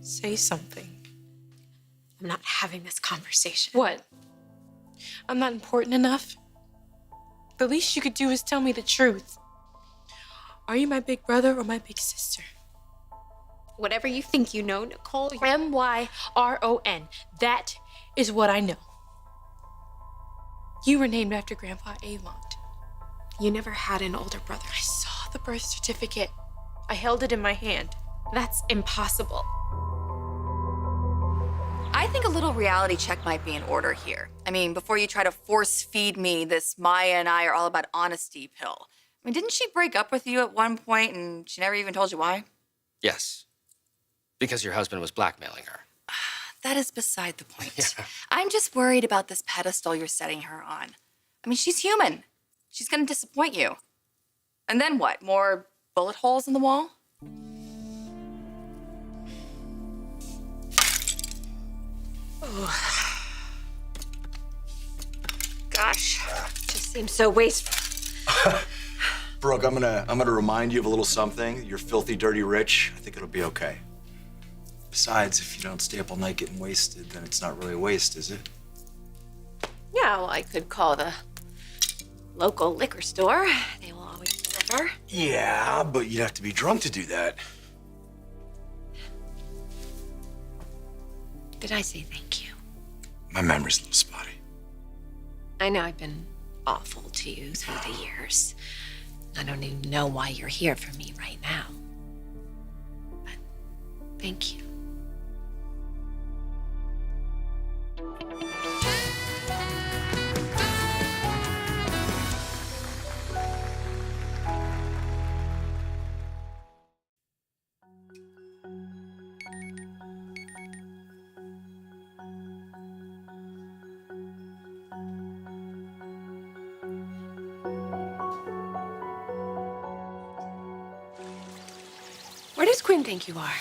Say something. I'm not having this conversation. What? I'm not important enough? The least you could do is tell me the truth. Are you my big brother or my big sister? Whatever you think you know, Nicole. Myron. That is what I know. You were named after Grandpa Avant. You never had an older brother. I saw the birth certificate. I held it in my hand. That's impossible. I think a little reality check might be in order here. I mean, before you try to force feed me this Maya and I are all about honesty pill. I mean, didn't she break up with you at one point and she never even told you why? Yes, because your husband was blackmailing her. That is beside the point. Yeah. I'm just worried about this pedestal you're setting her on. I mean, she's human. She's gonna disappoint you. And then what? More bullet holes in the wall? Oh. Gosh, just seems so wasteful. Brooke, I'm gonna remind you of a little something. You're filthy, dirty rich. I think it'll be okay. Besides, if you don't stay up all night getting wasted, then it's not really a waste, is it? Yeah, well, I could call the local liquor store. They will always deliver. Yeah, but you'd have to be drunk to do that. Did I say thank you? My memory's a little spotty. I know I've been awful to you through the years. I don't even know why you're here for me right now. But thank you. Where does Quinn think you are?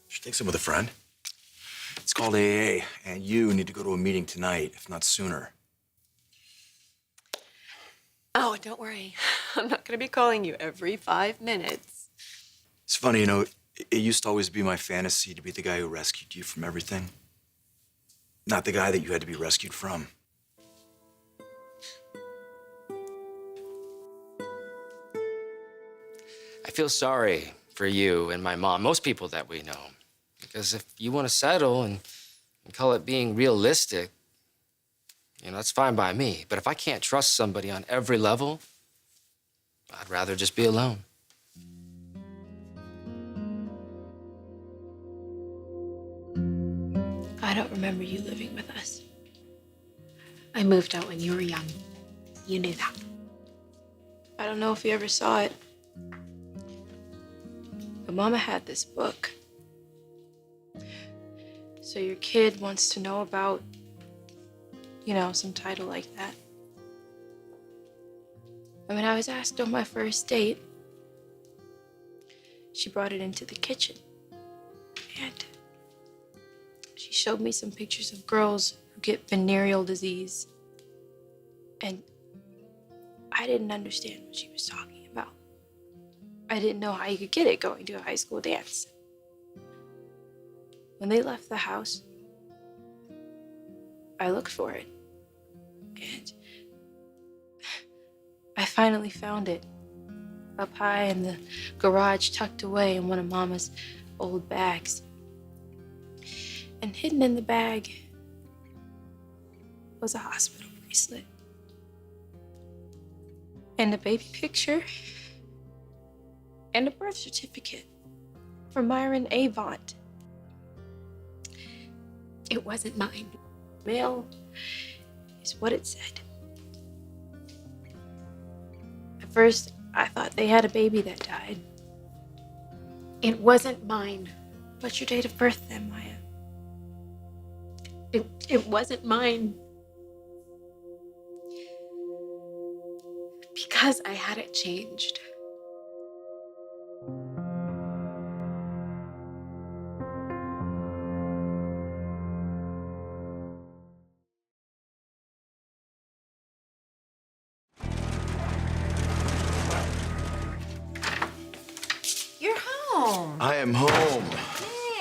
She thinks I'm with a friend. It's called AA, and you need to go to a meeting tonight, if not sooner. Oh, don't worry. I'm not going to be calling you every 5 minutes. It's funny, you know, it used to always be my fantasy to be the guy who rescued you from everything. Not the guy that you had to be rescued from. I feel sorry for you and my mom, most people that we know. Because if you want to settle and call it being realistic, you know, that's fine by me. But if I can't trust somebody on every level, I'd rather just be alone. I don't remember you living with us. I moved out when you were young. You knew that. I don't know if you ever saw it. But Mama had this book. So your kid wants to know about, you know, some title like that. And when I was asked on my first date, she brought it into the kitchen. And she showed me some pictures of girls who get venereal disease. And I didn't understand what she was talking about. I didn't know how you could get it going to a high school dance. When they left the house, I looked for it. And I finally found it. Up high in the garage, tucked away in one of Mama's old bags. And hidden in the bag was a hospital bracelet. And a baby picture. And a birth certificate for Myron Avant. It wasn't mine. Mail is what it said. At first, I thought they had a baby that died. It wasn't mine. What's your date of birth then, Maya? It wasn't mine. Because I had it changed. You're home. I am home.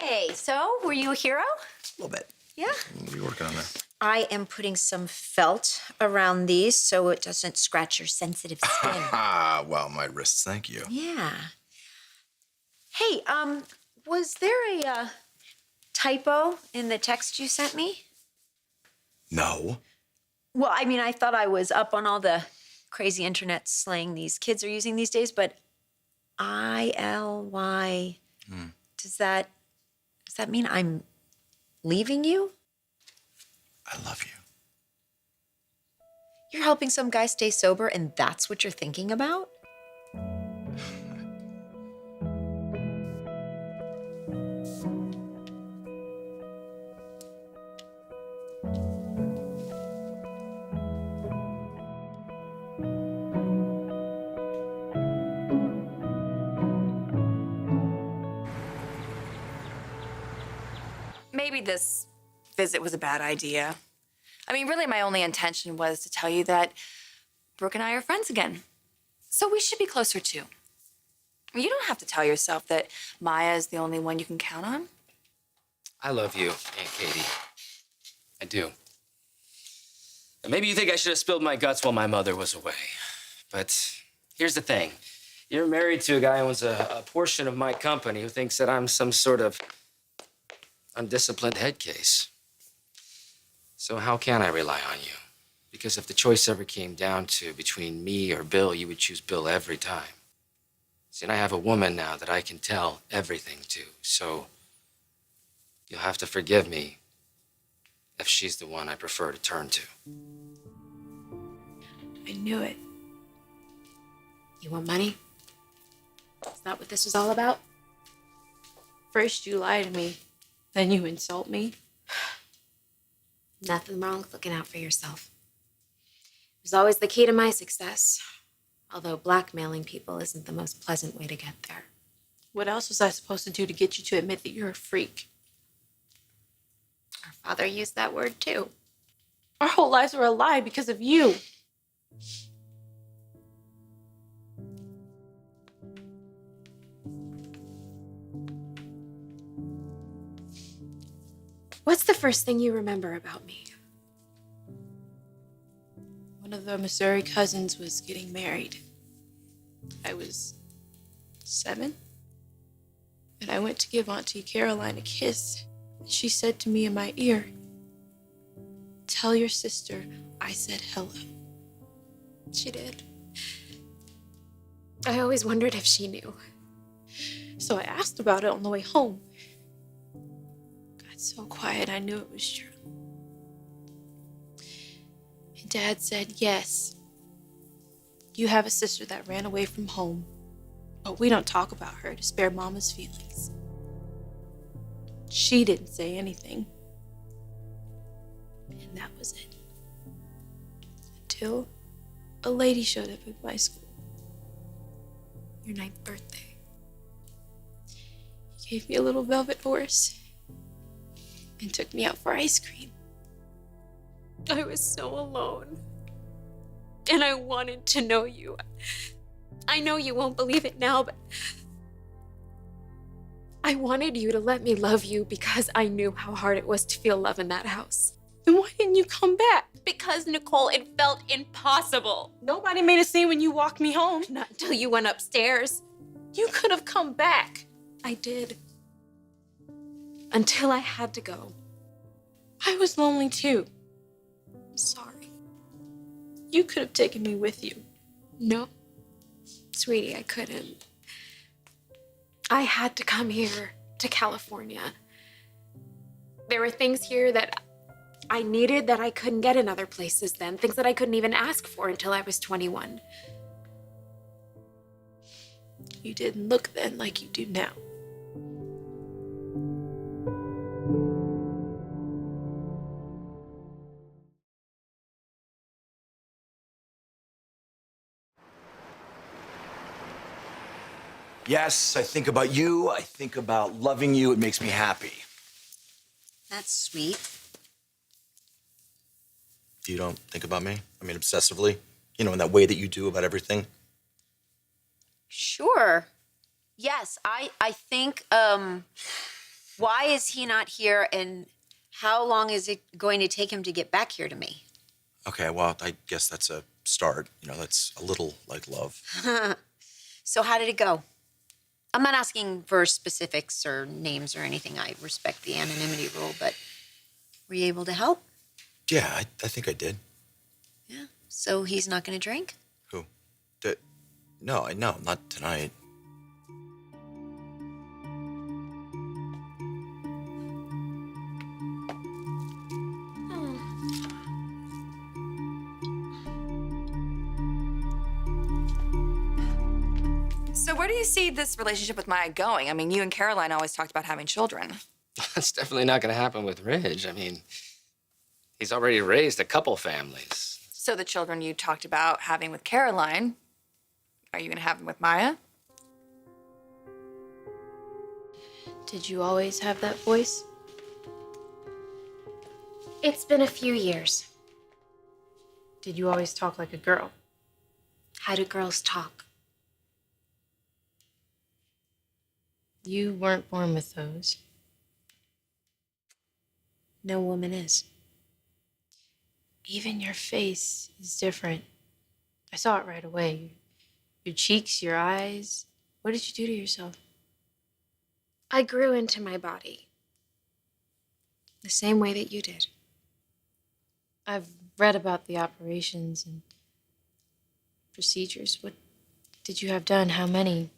Hey, so were you a hero? A little bit. Yeah. What are you working on there? I am putting some felt around these so it doesn't scratch your sensitive skin. Ah, well, my wrists, thank you. Yeah. Hey, was there a typo in the text you sent me? No. Well, I mean, I thought I was up on all the crazy internet slang these kids are using these days, but ILY, does that mean I'm leaving you? I love you. You're helping some guy stay sober and that's what you're thinking about? Maybe this visit was a bad idea. I mean, really, my only intention was to tell you that Brooke and I are friends again. So we should be closer too. You don't have to tell yourself that Maya is the only one you can count on. I love you, Aunt Katie. I do. And maybe you think I should have spilled my guts while my mother was away. But here's the thing. You're married to a guy who owns a portion of my company who thinks that I'm some sort of undisciplined head case. So how can I rely on you? Because if the choice ever came down to between me or Bill, you would choose Bill every time. See, and I have a woman now that I can tell everything to, so you'll have to forgive me if she's the one I prefer to turn to. I knew it. You want money? Is that what this was all about? First you lie to me, then you insult me. Nothing wrong with looking out for yourself. It was always the key to my success. Although blackmailing people isn't the most pleasant way to get there. What else was I supposed to do to get you to admit that you're a freak? Our father used that word too. Our whole lives were a lie because of you. What's the first thing you remember about me? One of the Missouri cousins was getting married. I was 7. And I went to give Auntie Caroline a kiss. And she said to me in my ear, "Tell your sister I said hello." She did. I always wondered if she knew. So I asked about it on the way home. Got so quiet I knew it was true. And Dad said, "Yes, you have a sister that ran away from home, but we don't talk about her to spare Mama's feelings." She didn't say anything. And that was it. Until a lady showed up at my school. Your 9th birthday. He gave me a little velvet horse and took me out for ice cream. I was so alone. And I wanted to know you. I know you won't believe it now, but I wanted you to let me love you because I knew how hard it was to feel love in that house. Then why didn't you come back? Because, Nicole, it felt impossible. Nobody made a scene when you walked me home. Not until you went upstairs. You could have come back. I did. Until I had to go. I was lonely too. I'm sorry. You could have taken me with you. No, sweetie, I couldn't. I had to come here to California. There were things here that I needed that I couldn't get in other places then, things that I couldn't even ask for until I was 21. You didn't look then like you do now. Yes, I think about you. I think about loving you. It makes me happy. That's sweet. You don't think about me? I mean, obsessively? You know, in that way that you do about everything? Sure. Yes, I think, Why is he not here, and how long is it going to take him to get back here to me? Okay, well, I guess that's a start. You know, that's a little like love. So how did it go? I'm not asking for specifics or names or anything. I respect the anonymity rule, but were you able to help? Yeah, I think I did. Yeah. So he's not going to drink? Who? No, not tonight. So where do you see this relationship with Maya going? I mean, you and Caroline always talked about having children. That's definitely not going to happen with Ridge. I mean, he's already raised a couple families. So the children you talked about having with Caroline, are you going to have them with Maya? Did you always have that voice? It's been a few years. Did you always talk like a girl? How do girls talk? You weren't born with those. No woman is. Even your face is different. I saw it right away. Your cheeks, your eyes. What did you do to yourself? I grew into my body. The same way that you did. I've read about the operations and procedures. What did you have done? How many?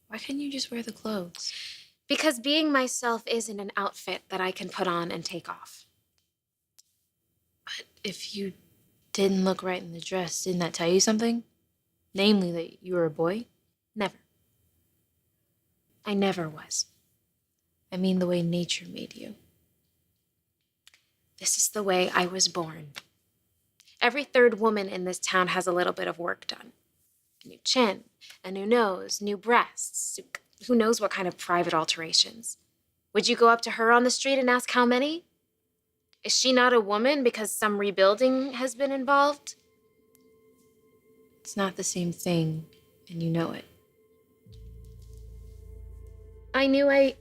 Why couldn't you just wear the clothes? Because being myself isn't an outfit that I can put on and take off. But if you didn't look right in the dress, didn't that tell you something? Namely, that you were a boy? Never. I never was. I mean the way nature made you. This is the way I was born. Every third woman in this town has a little bit of work done. A new chin, a new nose, new breasts. Who knows what kind of private alterations? Would you go up to her on the street and ask how many? Is she not a woman because some rebuilding has been involved? It's not the same thing, and you know it. I knew I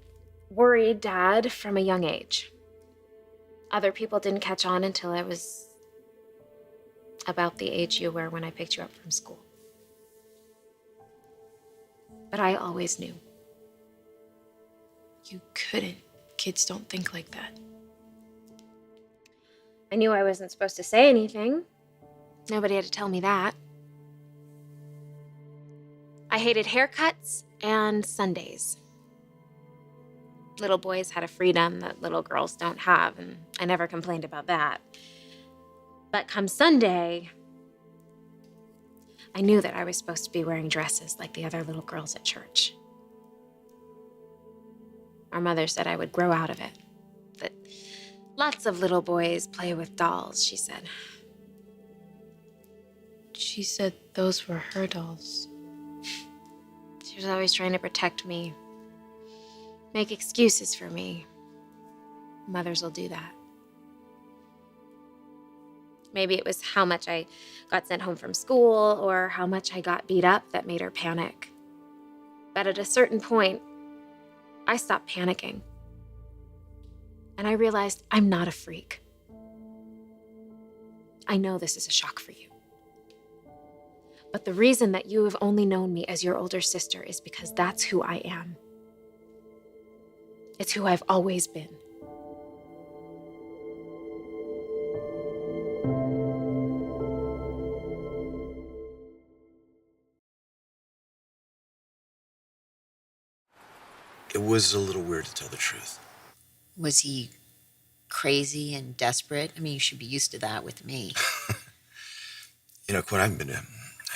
worried Dad from a young age. Other people didn't catch on until I was about the age you were when I picked you up from school. But I always knew. You couldn't. Kids don't think like that. I knew I wasn't supposed to say anything. Nobody had to tell me that. I hated haircuts and Sundays. Little boys had a freedom that little girls don't have, and I never complained about that. But come Sunday, I knew that I was supposed to be wearing dresses like the other little girls at church. Our mother said I would grow out of it. That lots of little boys play with dolls, she said. She said those were her dolls. She was always trying to protect me, make excuses for me. Mothers will do that. Maybe it was how much I got sent home from school or how much I got beat up that made her panic. But at a certain point, I stopped panicking. And I realized I'm not a freak. I know this is a shock for you. But the reason that you have only known me as your older sister is because that's who I am. It's who I've always been. It was a little weird, to tell the truth. Was he crazy and desperate? I mean, you should be used to that with me. You know, Quinn, I haven't been to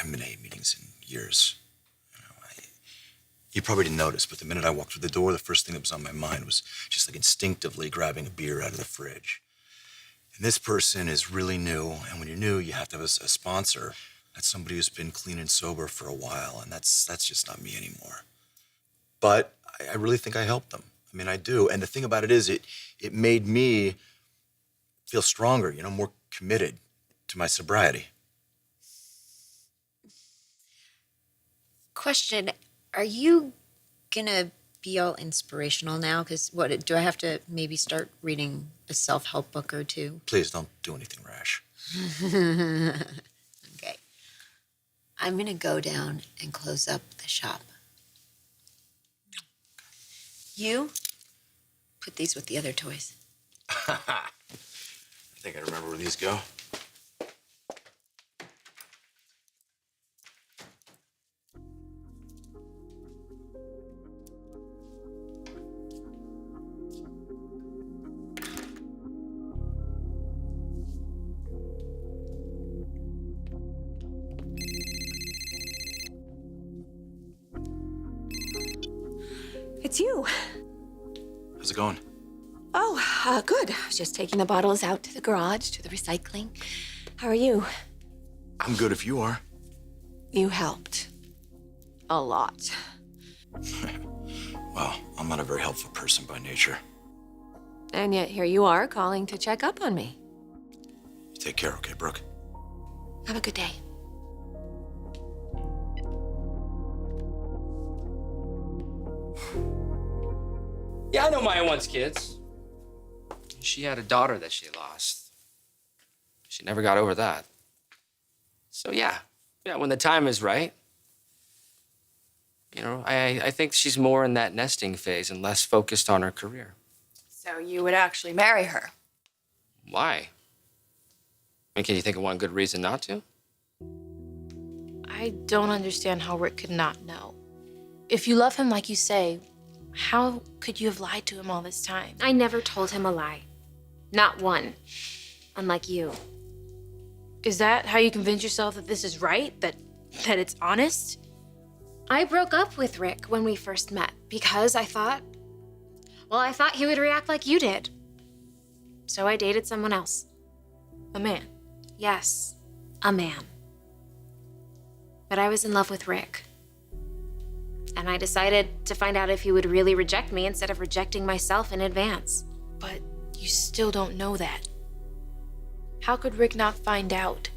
AA meetings in years. You probably didn't notice, but the minute I walked through the door, the first thing that was on my mind was just like instinctively grabbing a beer out of the fridge. And this person is really new, and when you're new, you have to have a sponsor. That's somebody who's been clean and sober for a while, and that's just not me anymore. But I really think I helped them. I mean, I do. And the thing about it is, it made me feel stronger, you know, more committed to my sobriety. Question, are you gonna be all inspirational now? Because what do I have to maybe start reading a self-help book or two? Please don't do anything rash. Okay. I'm gonna go down and close up the shop. You put these with the other toys. I think I remember where these go. It's you. How's it going? Oh, good. I was just taking the bottles out to the garage, to the recycling. How are you? I'm good if you are. You helped. A lot. Well, I'm not a very helpful person by nature. And yet here you are calling to check up on me. You take care, okay, Brooke? Have a good day. Yeah, I know Maya wants kids. She had a daughter that she lost. She never got over that. So yeah, when the time is right. You know, I think she's more in that nesting phase and less focused on her career. So you would actually marry her? Why? I mean, can you think of one good reason not to? I don't understand how Rick could not know. If you love him like you say, how could you have lied to him all this time? I never told him a lie. Not one. Unlike you. Is that how you convince yourself that this is right? That it's honest? I broke up with Rick when we first met because I thought he would react like you did. So I dated someone else. A man. Yes, a man. But I was in love with Rick. And I decided to find out if he would really reject me instead of rejecting myself in advance. But you still don't know that. How could Rick not find out?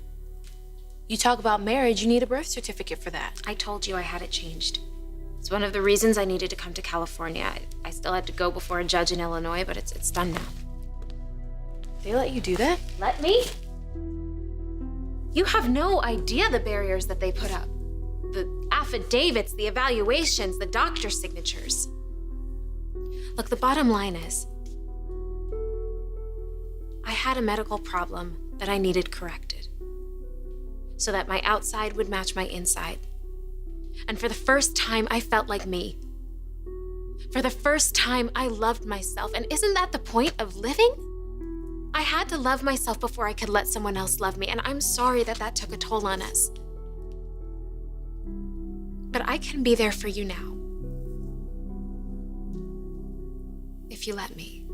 You talk about marriage, you need a birth certificate for that. I told you I had it changed. It's one of the reasons I needed to come to California. I still had to go before a judge in Illinois, but it's done now. They let you do that? Let me? You have no idea the barriers that they put up. The affidavits, the evaluations, the doctor signatures. Look, the bottom line is, I had a medical problem that I needed corrected so that my outside would match my inside. And for the first time, I felt like me. For the first time, I loved myself. And isn't that the point of living? I had to love myself before I could let someone else love me, and I'm sorry that that took a toll on us. But I can be there for you now. If you let me.